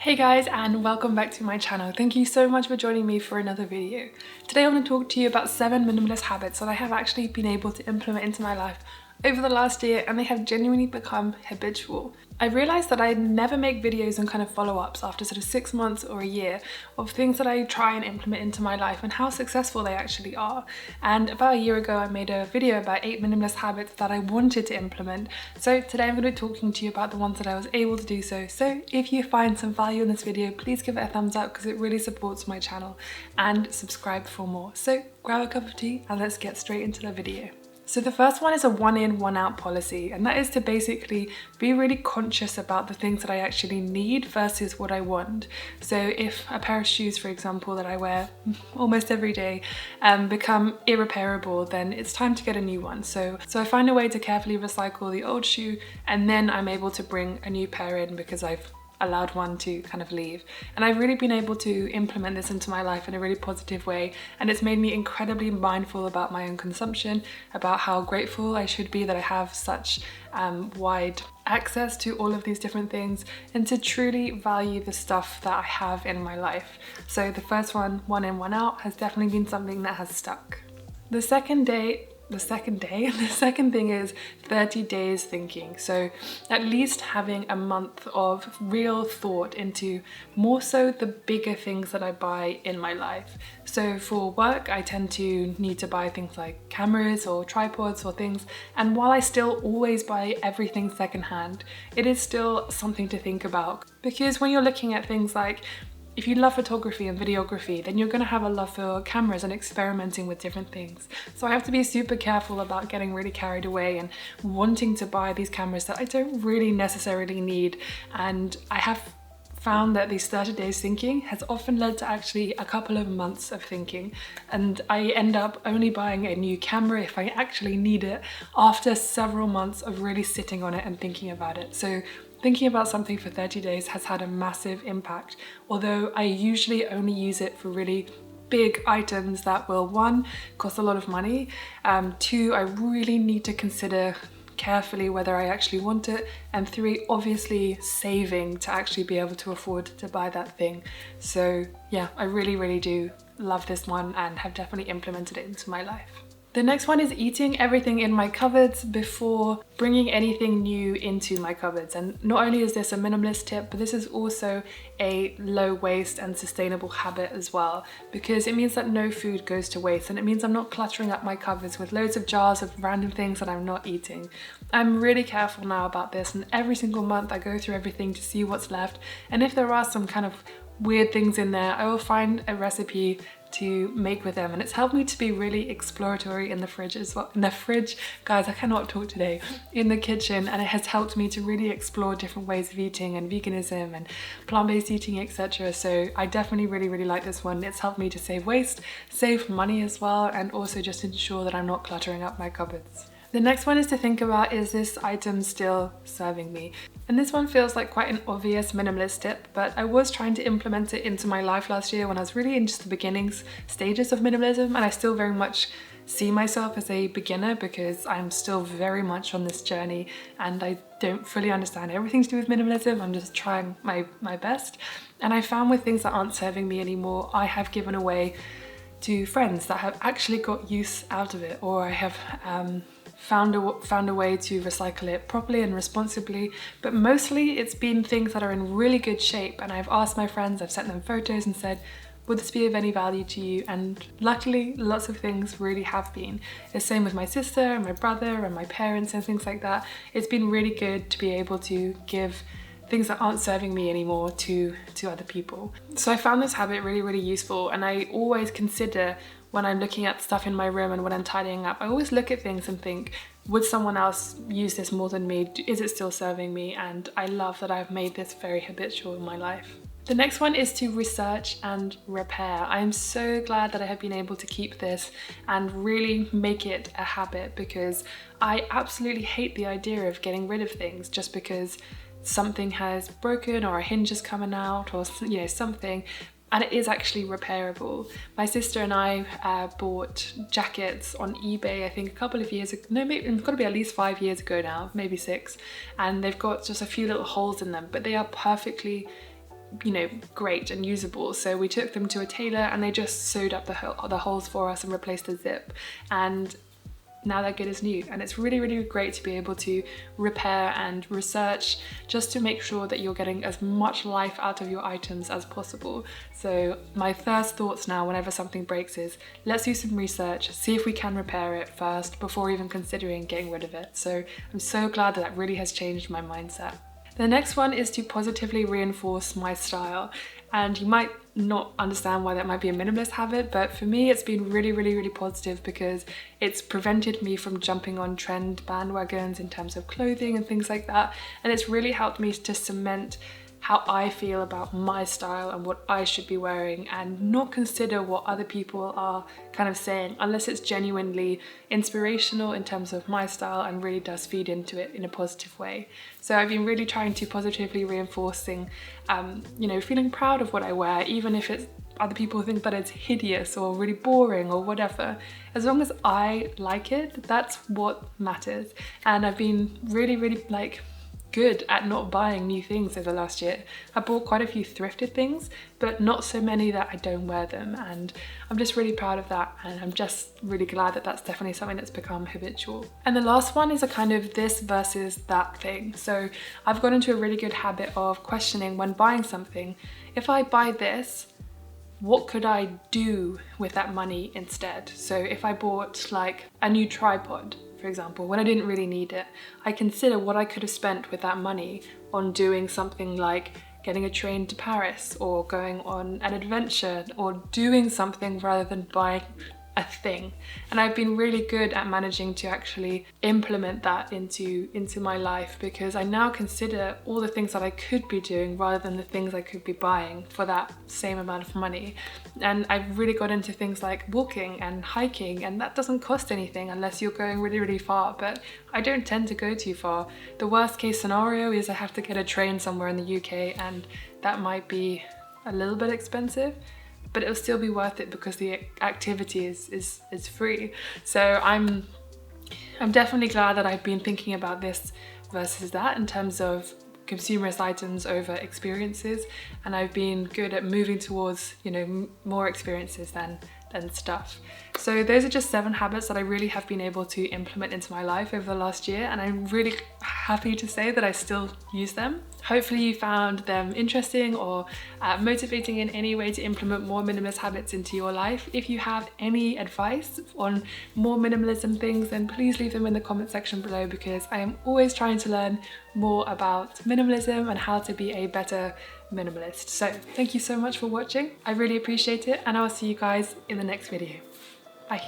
Hey guys, and welcome back to my channel. Thank you so much for joining me for another video. Today I want to talk to you about 7 minimalist habits that I have actually been able to implement into my life over the last year, and they have genuinely become habitual. I realized that I never make videos and kind of follow-ups after sort of 6 months or a year of things that I try and implement into my life and how successful they actually are. And about a year ago I made a video about 8 minimalist habits that I wanted to implement. So today I'm going to be talking to you about the ones that I was able to do so. So if you find some value in this video, please give it a thumbs up because it really supports my channel, and subscribe for more. So grab a cup of tea and let's get straight into the video. So the first one is a 1 in, 1 out policy, and that is to basically be really conscious about the things that I actually need versus what I want. So if a pair of shoes, for example, that I wear almost every day become irreparable, then it's time to get a new one. So I find a way to carefully recycle the old shoe, and then I'm able to bring a new pair in because I've allowed one to kind of leave. And I've really been able to implement this into my life in a really positive way, and it's made me incredibly mindful about my own consumption, about how grateful I should be that I have such wide access to all of these different things, and to truly value the stuff that I have in my life. So the first one, 1 in, 1 out, has definitely been something that has stuck. The second thing is 30 days thinking. So at least having a month of real thought into more so the bigger things that I buy in my life. So for work, I tend to need to buy things like cameras or tripods or things. And while I still always buy everything secondhand, it is still something to think about. Because when you're looking at things like, if you love photography and videography, then you're going to have a love for cameras and experimenting with different things. So I have to be super careful about getting really carried away and wanting to buy these cameras that I don't really necessarily need. And I have found that these 30 days thinking has often led to actually a couple of months of thinking, and I end up only buying a new camera if I actually need it after several months of really sitting on it and thinking about it. So thinking about something for 30 days has had a massive impact, although I usually only use it for really big items that will, 1, cost a lot of money, 2, I really need to consider carefully whether I actually want it, and 3, obviously saving to actually be able to afford to buy that thing. So yeah, I really do love this one and have definitely implemented it into my life. The next one is eating everything in my cupboards before bringing anything new into my cupboards. And not only is this a minimalist tip, but this is also a low waste and sustainable habit as well, because it means that no food goes to waste, and it means I'm not cluttering up my cupboards with loads of jars of random things that I'm not eating. I'm really careful now about this, and every single month I go through everything to see what's left, and if there are some kind of weird things in there, I will find a recipe to make with them, and it's helped me to be really exploratory in the fridge as well. In the fridge, guys, I cannot talk today. In the kitchen, and it has helped me to really explore different ways of eating and veganism and plant-based eating, etc. So I definitely really like this one. It's helped me to save waste, save money as well, and also just ensure that I'm not cluttering up my cupboards. The next one is to think about, is this item still serving me? And this one feels like quite an obvious minimalist tip, but I was trying to implement it into my life last year when I was really in just the beginning stages of minimalism, and I still very much see myself as a beginner because I'm still very much on this journey and I don't fully understand everything to do with minimalism. I'm just trying my best. And I found with things that aren't serving me anymore, I have given away to friends that have actually got use out of it, or I have found a way to recycle it properly and responsibly. But mostly it's been things that are in really good shape, and I've asked my friends, I've sent them photos and said, would this be of any value to you? And luckily lots of things really have been. The same with my sister and my brother and my parents and things like that. It's been really good to be able to give things that aren't serving me anymore to other people. So I found this habit really useful, and I always consider when I'm looking at stuff in my room and when I'm tidying up, I always look at things and think, would someone else use this more than me? Is it still serving me? And I love that I've made this very habitual in my life. The next one is to research and repair. I am so glad that I have been able to keep this and really make it a habit, because I absolutely hate the idea of getting rid of things just because something has broken or a hinge is coming out or something. And it is actually repairable. My sister and I bought jackets on eBay, I think a couple of years ago. No, maybe it's got to be at least 5 years ago now, maybe 6. And they've got just a few little holes in them, but they are perfectly you know, great and usable. So we took them to a tailor and they just sewed up the holes for us and replaced the zip, and now they're good as new. And it's really, really great to be able to repair and research just to make sure that you're getting as much life out of your items as possible. So my first thoughts now whenever something breaks is, let's do some research, see if we can repair it first before even considering getting rid of it. So I'm so glad that really has changed my mindset. The next one is to positively reinforce my style. And you might not understand why that might be a minimalist habit, but for me it's been really, really, really positive because it's prevented me from jumping on trend bandwagons in terms of clothing and things like that. And it's really helped me to cement how I feel about my style and what I should be wearing, and not consider what other people are kind of saying unless it's genuinely inspirational in terms of my style and really does feed into it in a positive way. So I've been really trying to positively reinforcing, you know, feeling proud of what I wear, even if it's other people think that it's hideous or really boring or whatever. As long as I like it, that's what matters. And I've been really, really like good at not buying new things over the last year. I bought quite a few thrifted things, but not so many that I don't wear them, and I'm just really proud of that, and I'm just really glad that that's definitely something that's become habitual. And the last one is a kind of this versus that thing. So I've got into a really good habit of questioning when buying something, if I buy this, what could I do with that money instead? So if I bought like a new tripod, for example, when I didn't really need it, I consider what I could have spent with that money on doing something like getting a train to Paris or going on an adventure or doing something rather than buying a thing. And I've been really good at managing to actually implement that into my life, because I now consider all the things that I could be doing rather than the things I could be buying for that same amount of money. And I've really got into things like walking and hiking, and that doesn't cost anything unless you're going really, really far, but I don't tend to go too far. The worst case scenario is I have to get a train somewhere in the UK, and that might be a little bit expensive, but it'll still be worth it because the activity is free. So I'm definitely glad that I've been thinking about this versus that in terms of consumerist items over experiences, and I've been good at moving towards, you know, more experiences than stuff. So those are just 7 habits that I really have been able to implement into my life over the last year, and I'm really happy to say that I still use them. Hopefully you found them interesting or motivating in any way to implement more minimalist habits into your life. If you have any advice on more minimalism things, then please leave them in the comment section below, because I am always trying to learn more about minimalism and how to be a better minimalist. So thank you so much for watching. I really appreciate it, and I'll see you guys in the next video. Bye.